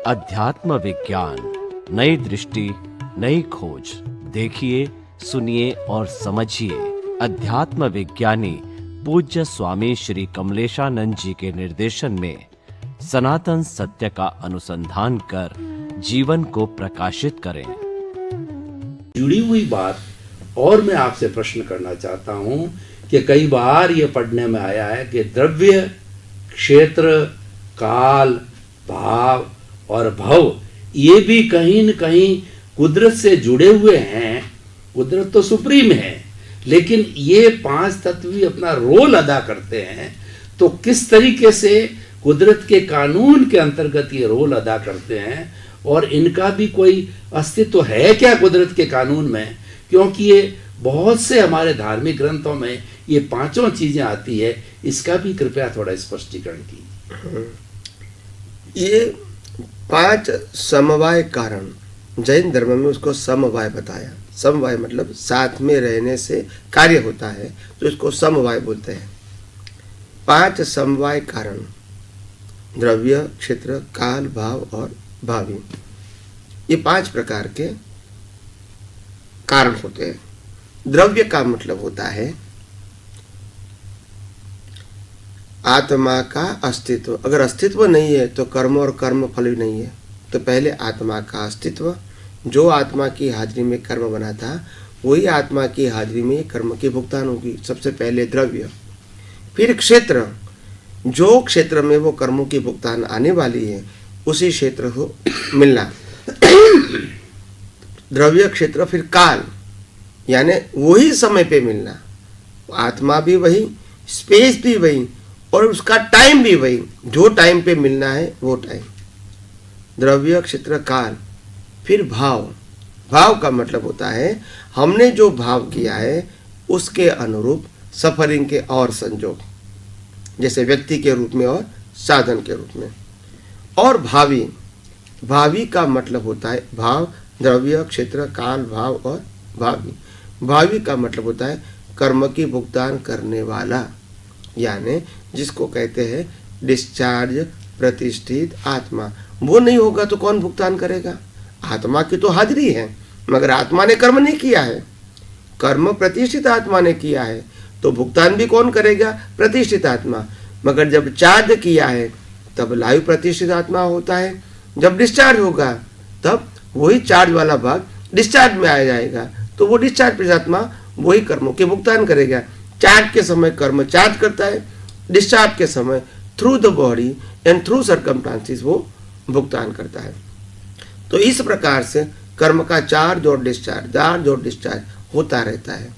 अध्यात्म विज्ञान, नई दृष्टि, नई खोज। देखिए, सुनिए और समझिए। अध्यात्म विज्ञानी पूज्य स्वामी श्री कमलेशानंद जी के निर्देशन में सनातन सत्य का अनुसंधान कर जीवन को प्रकाशित करें। जुड़ी हुई बात और मैं आपसे प्रश्न करना चाहता हूं कि कई बार ये पढ़ने में आया है कि द्रव्य, क्षेत्र, काल, भाव और भव ये भी कहीं न कहीं कुदरत से जुड़े हुए हैं। कुदरत तो सुप्रीम है, लेकिन ये पांच तत्व भी अपना रोल अदा करते हैं। तो किस तरीके से कुदरत के कानून के अंतर्गत ये रोल अदा करते हैं और इनका भी कोई अस्तित्व है क्या कुदरत के कानून में? क्योंकि ये बहुत से हमारे धार्मिक ग्रंथों में ये पांचों चीजें आती है। इसका भी कृपया थोड़ा स्पष्टीकरण कीजिए। ये पांच समवाय कारण, जैन धर्म में उसको समवाय बताया। समवाय मतलब साथ में रहने से कार्य होता है, तो इसको समवाय बोलते हैं। पांच समवाय कारण, द्रव्य, क्षेत्र, काल, भाव और भावी, ये पांच प्रकार के कारण होते हैं। द्रव्य का मतलब होता है आत्मा का अस्तित्व। अगर अस्तित्व नहीं है तो कर्म और कर्म फल भी नहीं है। तो पहले आत्मा का अस्तित्व, जो आत्मा की हाजिरी में कर्म बना था वही आत्मा की हाजिरी में कर्म की भुगतान होगी। सबसे पहले द्रव्य, फिर क्षेत्र, जो क्षेत्र में वो कर्मों की भुगतान आने वाली है उसी क्षेत्र को मिलना। द्रव्य, क्षेत्र, फिर काल, यानी वही समय पे मिलना। आत्मा भी वही, स्पेस भी वही और उसका टाइम भी वही, जो टाइम पे मिलना है वो टाइम। द्रव्य, क्षेत्र, काल, फिर भाव। भाव का मतलब होता है हमने जो भाव किया है उसके अनुरूप सफरिंग के और संजोग, जैसे व्यक्ति के रूप में और साधन के रूप में। और भावी, भावी का मतलब होता है भाव, द्रव्य, क्षेत्र, काल, भाव और भावी। भावी का मतलब होता है कर्म की भुगतान करने वाला, यानी जिसको कहते हैं डिस्चार्ज प्रतिष्ठित आत्मा। वो नहीं होगा तो कौन भुगतान करेगा? आत्मा की तो हाजिरी है, मगर आत्मा ने कर्म नहीं किया है। कर्म प्रतिष्ठित आत्मा ने किया है, तो भुगतान भी कौन करेगा? प्रतिष्ठित आत्मा। मगर जब चार्ज किया है तब लाइव प्रतिष्ठित आत्मा होता है। जब डिस्चार्ज होगा तब वही चार्ज वाला भाग डिस्चार्ज में आ जाएगा, तो वो डिस्चार्ज प्रतिष्ठित आत्मा वही कर्मों के भुगतान करेगा। चार्ज के समय कर्म चार्ज करता है, डिस्चार्ज के समय through the body and through circumstances वो भुगतान करता है। तो इस प्रकार से कर्म का चार्ज और डिस्चार्ज होता रहता है।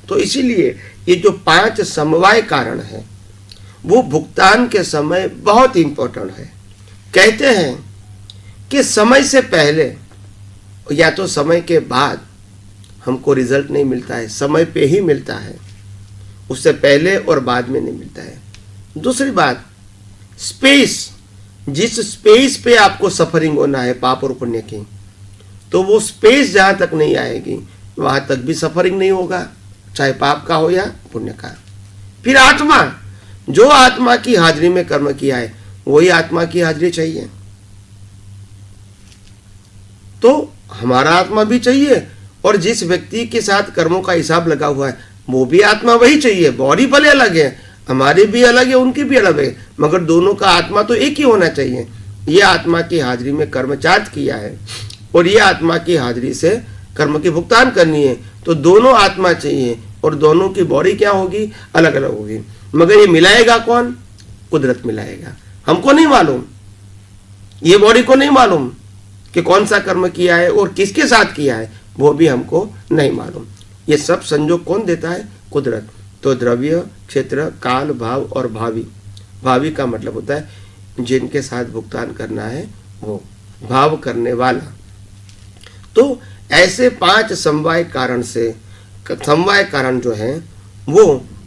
तो इसीलिए ये जो पांच समवाय कारण है वो भुगतान के समय बहुत इंपॉर्टेंट है। कहते हैं कि समय से पहले या तो समय के बाद हमको रिजल्ट नहीं मिलता है, समय पे ही मिलता है, उससे पहले और बाद में नहीं मिलता है। दूसरी बात, स्पेस, जिस स्पेस पे आपको सफरिंग होना है पाप और पुण्य की, तो वो स्पेस जहां तक नहीं आएगी वहां तक भी सफरिंग नहीं होगा, चाहे पाप का हो या पुण्य का। फिर आत्मा, जो आत्मा की हाजिरी में कर्म किया है वही आत्मा की हाजिरी चाहिए। तो हमारा आत्मा भी चाहिए और जिस व्यक्ति के साथ कर्मों का हिसाब लगा हुआ है वो भी आत्मा वही चाहिए। बॉडी भले अलग है, हमारी भी अलग है, उनकी भी अलग है, मगर दोनों का आत्मा तो एक ही होना चाहिए। ये आत्मा की हाजिरी में कर्म चार्ज किया है और ये आत्मा की हाजिरी से कर्म की भुगतान करनी है, तो दोनों आत्मा चाहिए और दोनों की बॉडी क्या होगी? अलग अलग होगी। मगर ये मिलाएगा कौन? कुदरत मिलाएगा। हमको नहीं मालूम, ये बॉडी को नहीं मालूम कि कौन सा कर्म किया है और किसके साथ किया है, वो भी हमको नहीं मालूम। ये सब संजोग कौन देता है? कुदरत। तो द्रव्य, क्षेत्र, काल, भाव और भावी। भावी का मतलब होता है जिनके साथ भुगतान करना है वो, भाव करने वाला। तो ऐसे पांच समवाय कारण से, समवाय कारण जो है वो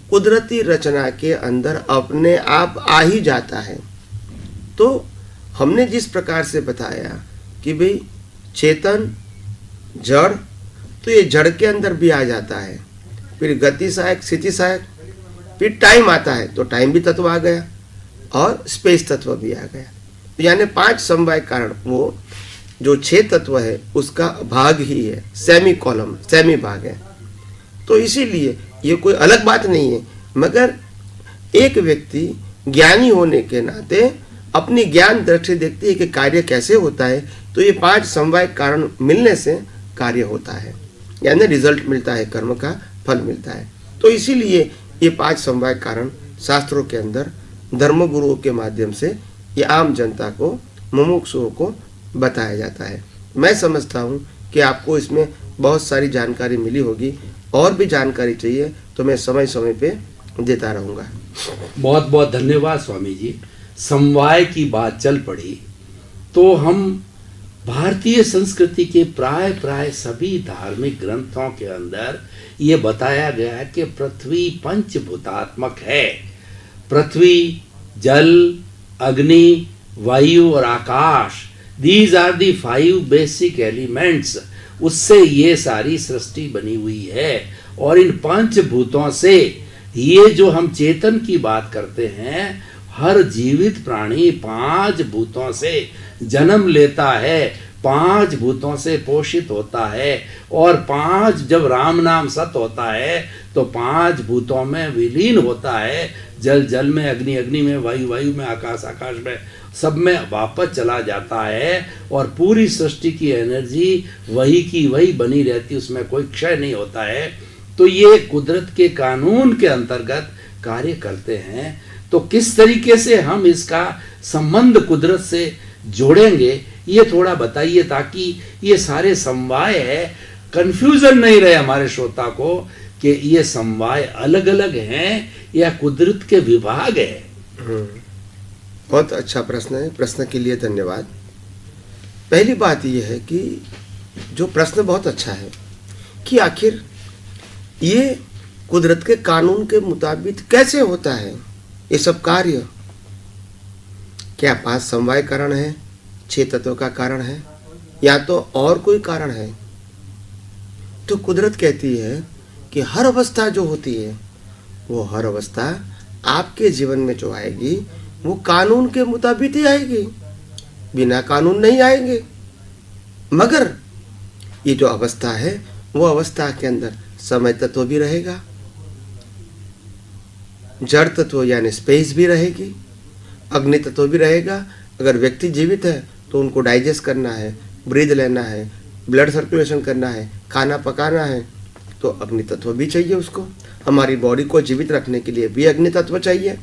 कुदरती रचना के अंदर अपने आप आ ही जाता है। तो हमने जिस प्रकार से बताया कि भाई चेतन, जड़, तो ये जड़ के अंदर भी आ जाता है। फिर गति सहायक, स्थिति सहायक, फिर टाइम आता है तो टाइम भी तत्व आ गया और स्पेस तत्व भी आ गया। यानी 5 समवाय कारण, वो जो 6 तत्व है उसका भाग ही है, सेमी कॉलम, सेमी भाग है। तो इसीलिए ये कोई अलग बात नहीं है, मगर एक व्यक्ति ज्ञानी होने के नाते अपनी ज्ञान दृष्टि देखती है कि कार्य कैसे होता है, तो ये 5 समवाय कारण मिलने से कार्य होता है, यानी रिजल्ट मिलता है, कर्म का फल मिलता है। तो इसीलिए ये 5 समवाय कारण शास्त्रों के अंदर धर्मगुरुओं के माध्यम से ये आम जनता को, मुमुक्षुओं को बताया जाता है। मैं समझता हूँ कि आपको इसमें बहुत सारी जानकारी मिली होगी, और भी जानकारी चाहिए तो मैं समय समय पे देता रहूँगा। बहुत बहुत धन्यवाद स्वामी जी। समवाय की बात चल पड़ी तो हम भारतीय संस्कृति के प्राय सभी धार्मिक ग्रंथों के अंदर ये बताया गया है कि पृथ्वी पंचभूतात्मक है। पृथ्वी, जल, अग्नि, वायु और आकाश, these are the 5 basic elements. उससे ये सारी सृष्टि बनी हुई है, और इन पंचभूतों से ये जो हम चेतन की बात करते हैं, हर जीवित प्राणी 5 भूतों से जन्म लेता है, 5 भूतों से पोषित होता है, और 5 जब राम नाम सत होता है तो 5 भूतों में विलीन होता है। जल जल में, अग्नि अग्नि में, वायु वायु में, आकाश आकाश में, सब में वापस चला जाता है, और पूरी सृष्टि की एनर्जी वही की वही बनी रहती, उसमें कोई क्षय नहीं होता है। तो ये कुदरत के कानून के अंतर्गत कार्य करते हैं। तो किस तरीके से हम इसका संबंध कुदरत से जोड़ेंगे, ये थोड़ा बताइए, ताकि ये सारे समवाय है, कंफ्यूजन नहीं रहे हमारे श्रोता को कि ये समवाय अलग अलग हैं या कुदरत के विभाग है। बहुत अच्छा प्रश्न है, प्रश्न के लिए धन्यवाद। पहली बात यह है कि जो प्रश्न बहुत अच्छा है कि आखिर ये कुदरत के कानून के मुताबिक कैसे होता है ये सब कार्य। क्या 5 समवाय कारण है, 6 तत्वों का कारण है, या तो और कोई कारण है? तो कुदरत कहती है कि हर अवस्था जो होती है, वो हर अवस्था आपके जीवन में जो आएगी वो कानून के मुताबिक ही आएगी, बिना कानून नहीं आएंगे। मगर ये जो अवस्था है, वो अवस्था के अंदर समय तत्व भी रहेगा, जड़ तत्व यानी स्पेस भी रहेगी, अग्नि तत्व भी रहेगा। अगर व्यक्ति जीवित है तो उनको डाइजेस्ट करना है, ब्रीद लेना है, ब्लड सर्कुलेशन करना है, खाना पकाना है, तो अग्नि तत्व भी चाहिए उसको। हमारी बॉडी को जीवित रखने के लिए भी अग्नि तत्व चाहिए।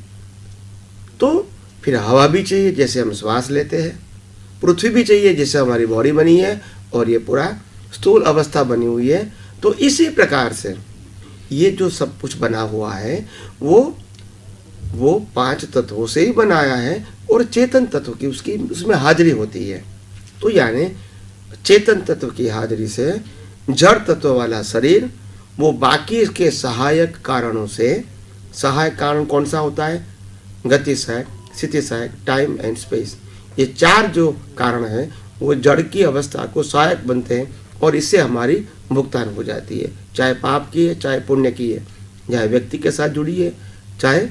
तो फिर हवा भी चाहिए, जैसे हम श्वास लेते हैं, पृथ्वी भी चाहिए, जैसे हमारी बॉडी बनी है और ये पूरा स्थूल अवस्था बनी हुई है। तो इसी प्रकार से ये जो सब कुछ बना हुआ है वो 5 तत्वों से ही बनाया है, और चेतन तत्व की उसमें हाजिरी होती है। तो यानी चेतन तत्व की हाजिरी से जड़ तत्व वाला शरीर वो बाकी के सहायक कारणों से, सहायक कारण कौन सा होता है? गति सहायक, स्थिति सहायक, टाइम एंड स्पेस, ये 4 जो कारण हैं वो जड़ की अवस्था को सहायक बनते हैं, और इससे हमारी भुगतान हो जाती है, चाहे पाप की है चाहे पुण्य की है, चाहे व्यक्ति के साथ जुड़ी है चाहे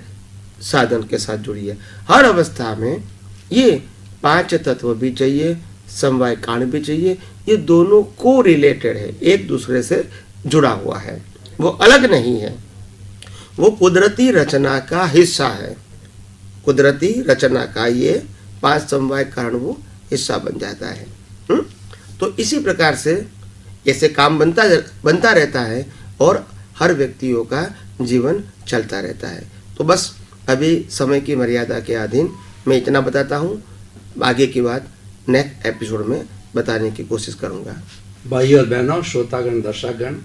साधन के साथ जुड़ी है। हर अवस्था में ये 5 तत्व भी चाहिए, समवाय कारण भी चाहिए। ये दोनों को रिलेटेड है, एक दूसरे से जुड़ा हुआ है, वो अलग नहीं है, वो कुदरती रचना का हिस्सा है। कुदरती रचना का ये 5 समवाय कारण वो हिस्सा बन जाता है। तो इसी प्रकार से ऐसे काम बनता रहता है, और हर व्यक्तियों का जीवन चलता रहता है। तो बस अभी समय की मर्यादा के अधीन मैं इतना बताता हूँ, आगे की बात नेक्स्ट एपिसोड में बताने की कोशिश करूँगा। भाई और बहनों, श्रोतागण, दर्शकगण,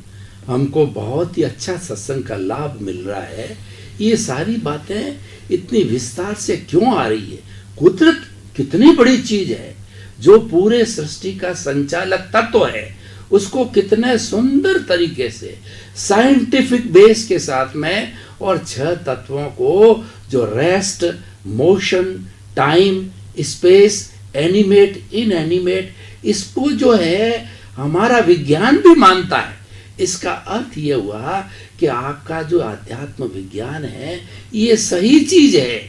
हमको बहुत ही अच्छा सत्संग का लाभ मिल रहा है। ये सारी बातें इतनी विस्तार से क्यों आ रही है? कुदरत कितनी बड़ी चीज है, जो पूरे सृष्टि का संचालक तत्व है, उसको कितने सुंदर तरीके से साइंटिफिक बेस के साथ में, और 6 तत्वों को जो rest, motion, time, space, animate, inanimate, इसको जो है हमारा विज्ञान भी मानता है। इसका अर्थ ये हुआ कि आपका जो आध्यात्म विज्ञान है ये सही चीज है।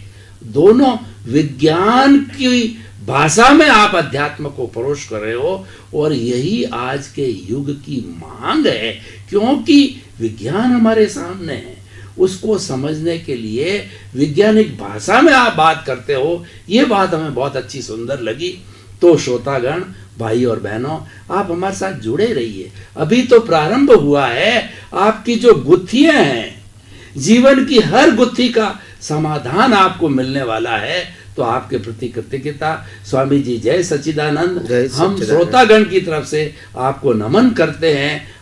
दोनों विज्ञान की भाषा में आप अध्यात्म को परोस कर रहे हो, और यही आज के युग की मांग है, क्योंकि विज्ञान हमारे सामने है। उसको समझने के लिए वैज्ञानिक भाषा में आप बात करते हो, ये बात हमें बहुत अच्छी सुंदर लगी। तो श्रोतागण, भाई और बहनों, आप हमारे साथ जुड़े रहिए। अभी तो प्रारंभ हुआ है। आपकी जो गुत्थियां हैं, जीवन की हर गुत्थी का समाधान आपको मिलने वाला है। तो आपके प्रति कृतज्ञता। स्वामी जी जय सच्चिदानंद। जय हम सच्चिदानंद। श्रोतागण की तरफ से आपको नमन करते हैं।